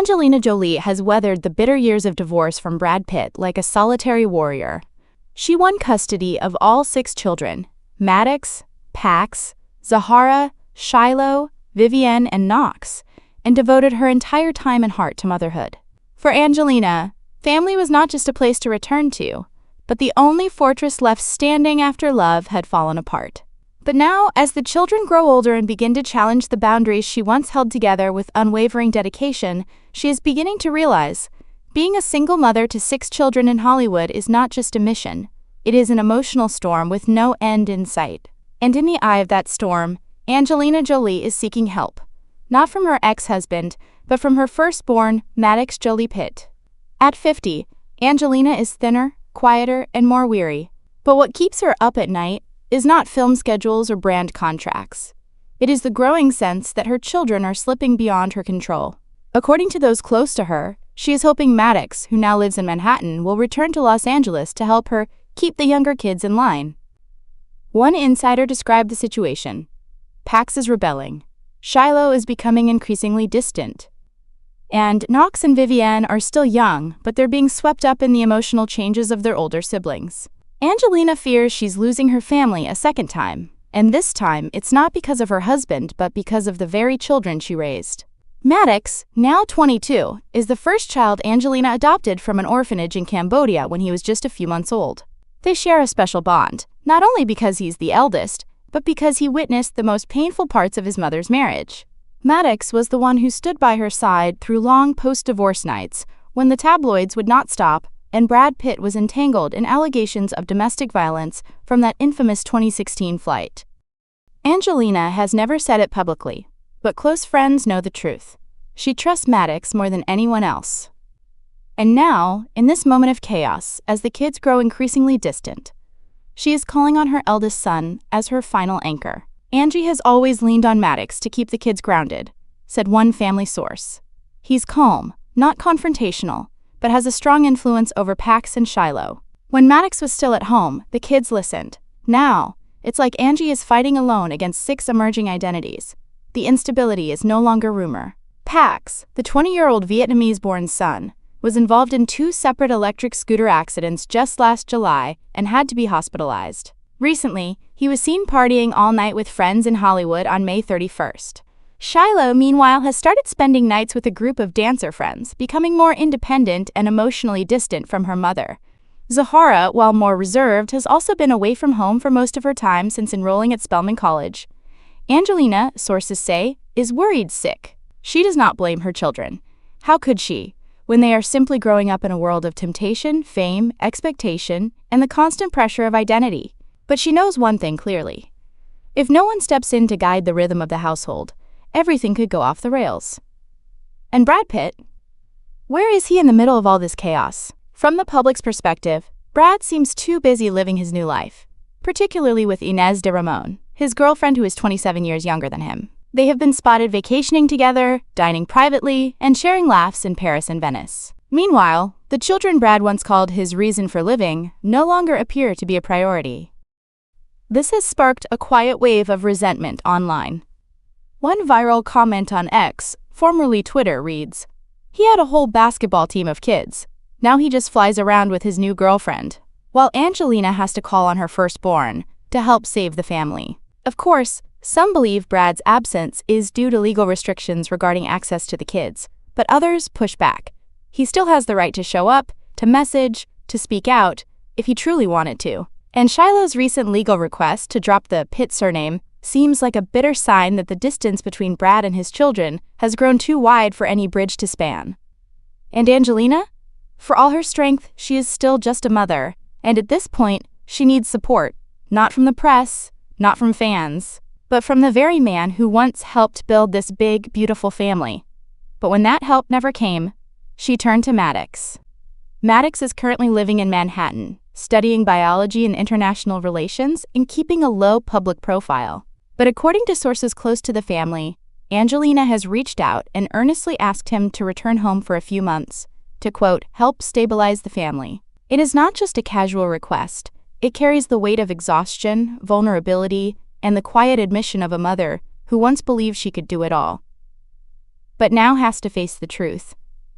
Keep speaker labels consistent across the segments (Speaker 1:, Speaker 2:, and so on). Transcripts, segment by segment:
Speaker 1: Angelina Jolie has weathered the bitter years of divorce from Brad Pitt like a solitary warrior. She won custody of all 6 children: Maddox, Pax, Zahara, Shiloh, Vivienne, and Knox, and devoted her entire time and heart to motherhood. For Angelina, family was not just a place to return to, but the only fortress left standing after love had fallen apart. But now, as the children grow older and begin to challenge the boundaries she once held together with unwavering dedication, she is beginning to realize being a single mother to 6 children in Hollywood is not just a mission. It is an emotional storm with no end in sight. And in the eye of that storm, Angelina Jolie is seeking help. Not from her ex-husband, but from her firstborn, Maddox Jolie-Pitt. At 50, Angelina is thinner, quieter, and more weary. But what keeps her up at night is not film schedules or brand contracts. It is the growing sense that her children are slipping beyond her control. According to those close to her, she is hoping Maddox, who now lives in Manhattan, will return to Los Angeles to help her keep the younger kids in line. One insider described the situation. Pax is rebelling. Shiloh is becoming increasingly distant. And Knox and Vivienne are still young, but they're being swept up in the emotional changes of their older siblings. Angelina fears she's losing her family a second time, and this time it's not because of her husband but because of the very children she raised. Maddox, now 22, is the first child Angelina adopted from an orphanage in Cambodia when he was just a few months old. They share a special bond, not only because he's the eldest, but because he witnessed the most painful parts of his mother's marriage. Maddox was the one who stood by her side through long post-divorce nights when the tabloids would not stop and Brad Pitt was entangled in allegations of domestic violence from that infamous 2016 flight. Angelina has never said it publicly, but close friends know the truth. She trusts Maddox more than anyone else. And now, in this moment of chaos, as the kids grow increasingly distant, she is calling on her eldest son as her final anchor. Angie has always leaned on Maddox to keep the kids grounded, said one family source. He's calm, not confrontational, but has a strong influence over Pax and Shiloh. When Maddox was still at home, the kids listened. Now, it's like Angie is fighting alone against 6 emerging identities. The instability is no longer rumor. Pax, the 20-year-old Vietnamese-born son, was involved in 2 separate electric scooter accidents just last July and had to be hospitalized. Recently, he was seen partying all night with friends in Hollywood on May 31st. Shiloh, meanwhile, has started spending nights with a group of dancer friends, becoming more independent and emotionally distant from her mother. Zahara, while more reserved, has also been away from home for most of her time since enrolling at Spelman College. Angelina, sources say, is worried sick. She does not blame her children. How could she, when they are simply growing up in a world of temptation, fame, expectation, and the constant pressure of identity? But she knows one thing clearly. If no one steps in to guide the rhythm of the household, everything could go off the rails. And Brad Pitt? Where is he in the middle of all this chaos? From the public's perspective, Brad seems too busy living his new life, particularly with Ines de Ramon, his girlfriend who is 27 years younger than him. They have been spotted vacationing together, dining privately, and sharing laughs in Paris and Venice. Meanwhile, the children Brad once called his reason for living no longer appear to be a priority. This has sparked a quiet wave of resentment online. One viral comment on X, formerly Twitter, reads, "He had a whole basketball team of kids. Now he just flies around with his new girlfriend," while Angelina has to call on her firstborn to help save the family. Of course, some believe Brad's absence is due to legal restrictions regarding access to the kids, but others push back. He still has the right to show up, to message, to speak out, if he truly wanted to. And Shiloh's recent legal request to drop the Pitt surname seems like a bitter sign that the distance between Brad and his children has grown too wide for any bridge to span. And Angelina? For all her strength, she is still just a mother, and at this point, she needs support, not from the press, not from fans, but from the very man who once helped build this big, beautiful family. But when that help never came, she turned to Maddox. Maddox is currently living in Manhattan, studying biology and international relations and keeping a low public profile. But according to sources close to the family, Angelina has reached out and earnestly asked him to return home for a few months to, quote, help stabilize the family. It is not just a casual request. It carries the weight of exhaustion, vulnerability, and the quiet admission of a mother who once believed she could do it all, but now has to face the truth.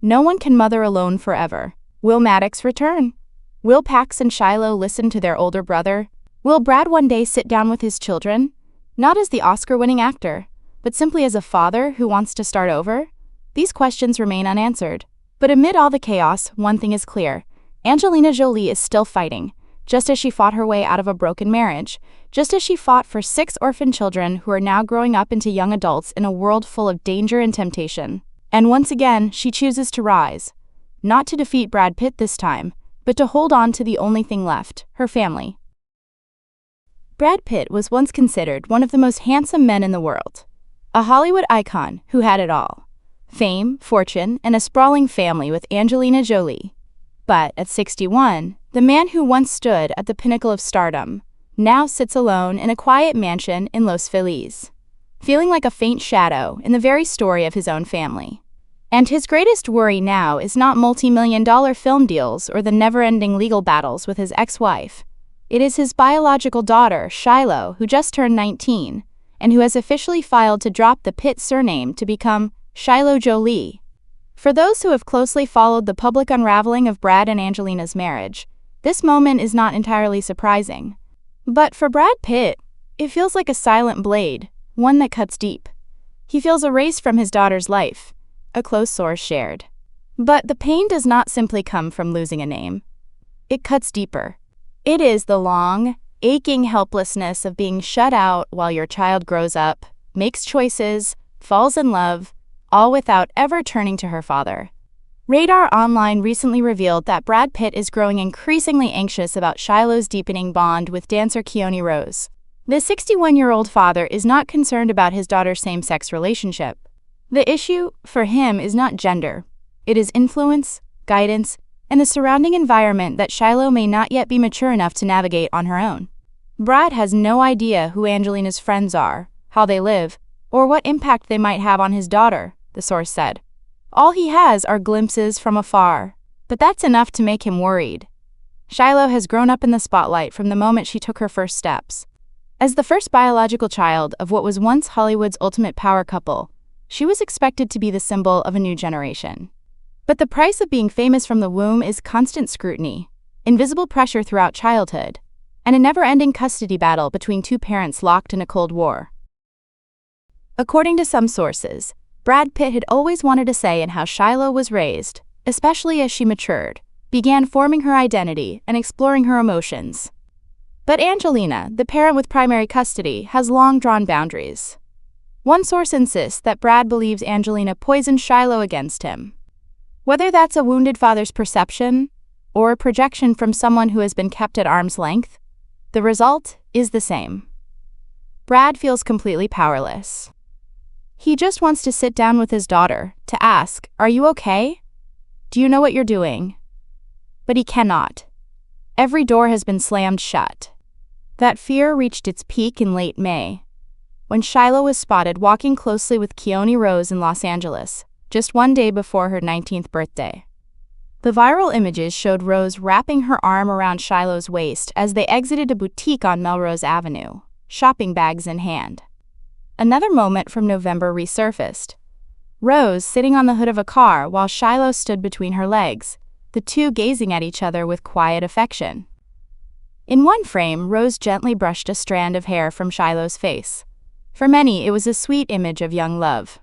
Speaker 1: No one can mother alone forever. Will Maddox return? Will Pax and Shiloh listen to their older brother? Will Brad one day sit down with his children? Not as the Oscar-winning actor, but simply as a father who wants to start over? These questions remain unanswered. But amid all the chaos, one thing is clear. Angelina Jolie is still fighting, just as she fought her way out of a broken marriage, just as she fought for 6 orphan children who are now growing up into young adults in a world full of danger and temptation. And once again, she chooses to rise. Not to defeat Brad Pitt this time, but to hold on to the only thing left, her family. Brad Pitt was once considered one of the most handsome men in the world. A Hollywood icon who had it all. Fame, fortune, and a sprawling family with Angelina Jolie. But at 61, the man who once stood at the pinnacle of stardom now sits alone in a quiet mansion in Los Feliz, feeling like a faint shadow in the very story of his own family. And his greatest worry now is not multi-million-dollar film deals or the never-ending legal battles with his ex-wife. It is his biological daughter, Shiloh, who just turned 19, and who has officially filed to drop the Pitt surname to become Shiloh Jolie. For those who have closely followed the public unraveling of Brad and Angelina's marriage, this moment is not entirely surprising. But for Brad Pitt, it feels like a silent blade, one that cuts deep. He feels erased from his daughter's life, a close source shared. But the pain does not simply come from losing a name. It cuts deeper. It is the long, aching helplessness of being shut out while your child grows up, makes choices, falls in love, all without ever turning to her father. Radar Online recently revealed that Brad Pitt is growing increasingly anxious about Shiloh's deepening bond with dancer Keone Rose. The 61-year-old father is not concerned about his daughter's same-sex relationship. The issue, for him, is not gender. It is influence, guidance, and the surrounding environment that Shiloh may not yet be mature enough to navigate on her own. Brad has no idea who Angelina's friends are, how they live, or what impact they might have on his daughter, the source said. All he has are glimpses from afar, but that's enough to make him worried. Shiloh has grown up in the spotlight from the moment she took her first steps. As the first biological child of what was once Hollywood's ultimate power couple, she was expected to be the symbol of a new generation. But the price of being famous from the womb is constant scrutiny, invisible pressure throughout childhood, and a never-ending custody battle between two parents locked in a Cold War. According to some sources, Brad Pitt had always wanted a say in how Shiloh was raised, especially as she matured, began forming her identity and exploring her emotions. But Angelina, the parent with primary custody, has long drawn boundaries. One source insists that Brad believes Angelina poisoned Shiloh against him. Whether that's a wounded father's perception or a projection from someone who has been kept at arm's length, the result is the same. Brad feels completely powerless. He just wants to sit down with his daughter, to ask, "Are you okay? Do you know what you're doing?" But he cannot. Every door has been slammed shut. That fear reached its peak in late May, when Shiloh was spotted walking closely with Keone Rose in Los Angeles, just one day before her 19th birthday. The viral images showed Rose wrapping her arm around Shiloh's waist as they exited a boutique on Melrose Avenue, shopping bags in hand. Another moment from November resurfaced. Rose sitting on the hood of a car while Shiloh stood between her legs, the two gazing at each other with quiet affection. In one frame, Rose gently brushed a strand of hair from Shiloh's face. For many, it was a sweet image of young love.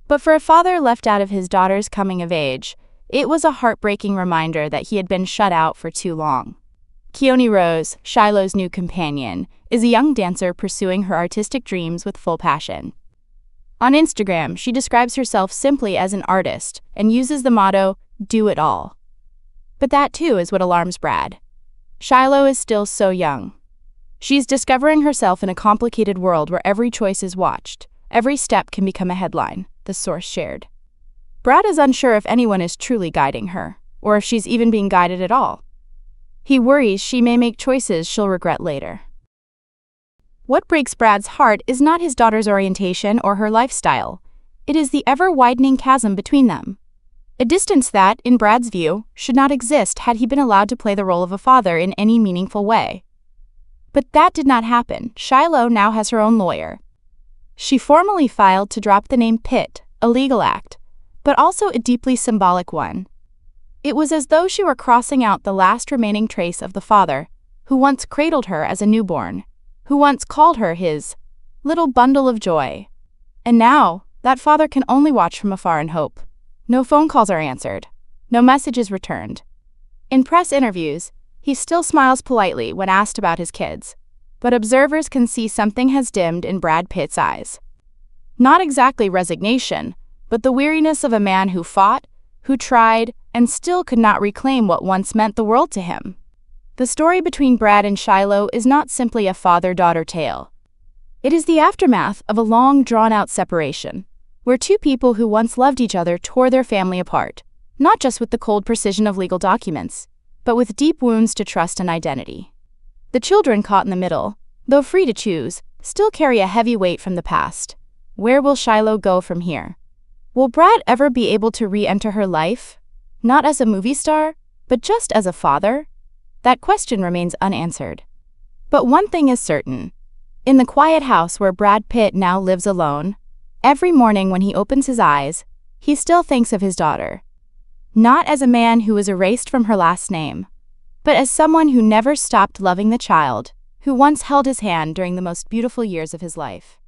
Speaker 1: But for a father left out of his daughter's coming of age, it was a heartbreaking reminder that he had been shut out for too long. Keone Rose, Shiloh's new companion, is a young dancer pursuing her artistic dreams with full passion. On Instagram, she describes herself simply as an artist and uses the motto, "Do it all." But that too is what alarms Brad. Shiloh is still so young. She's discovering herself in a complicated world where every choice is watched, every step can become a headline, the source shared. Brad is unsure if anyone is truly guiding her, or if she's even being guided at all. He worries she may make choices she'll regret later. What breaks Brad's heart is not his daughter's orientation or her lifestyle. It is the ever-widening chasm between them. A distance that, in Brad's view, should not exist had he been allowed to play the role of a father in any meaningful way. But that did not happen. Shiloh now has her own lawyer. She formally filed to drop the name Pitt, a legal act, but also a deeply symbolic one. It was as though she were crossing out the last remaining trace of the father who once cradled her as a newborn, who once called her his little bundle of joy. And now, that father can only watch from afar and hope. No phone calls are answered. No messages returned. In press interviews, he still smiles politely when asked about his kids, but observers can see something has dimmed in Brad Pitt's eyes. Not exactly resignation, but the weariness of a man who fought, who tried, and still could not reclaim what once meant the world to him. The story between Brad and Shiloh is not simply a father-daughter tale. It is the aftermath of a long, drawn-out separation, where two people who once loved each other tore their family apart, not just with the cold precision of legal documents, but with deep wounds to trust and identity. The children caught in the middle, though free to choose, still carry a heavy weight from the past. Where will Shiloh go from here? Will Brad ever be able to re-enter her life? Not as a movie star, but just as a father? That question remains unanswered. But one thing is certain. In the quiet house where Brad Pitt now lives alone, every morning when he opens his eyes, he still thinks of his daughter. Not as a man who was erased from her last name, but as someone who never stopped loving the child, who once held his hand during the most beautiful years of his life.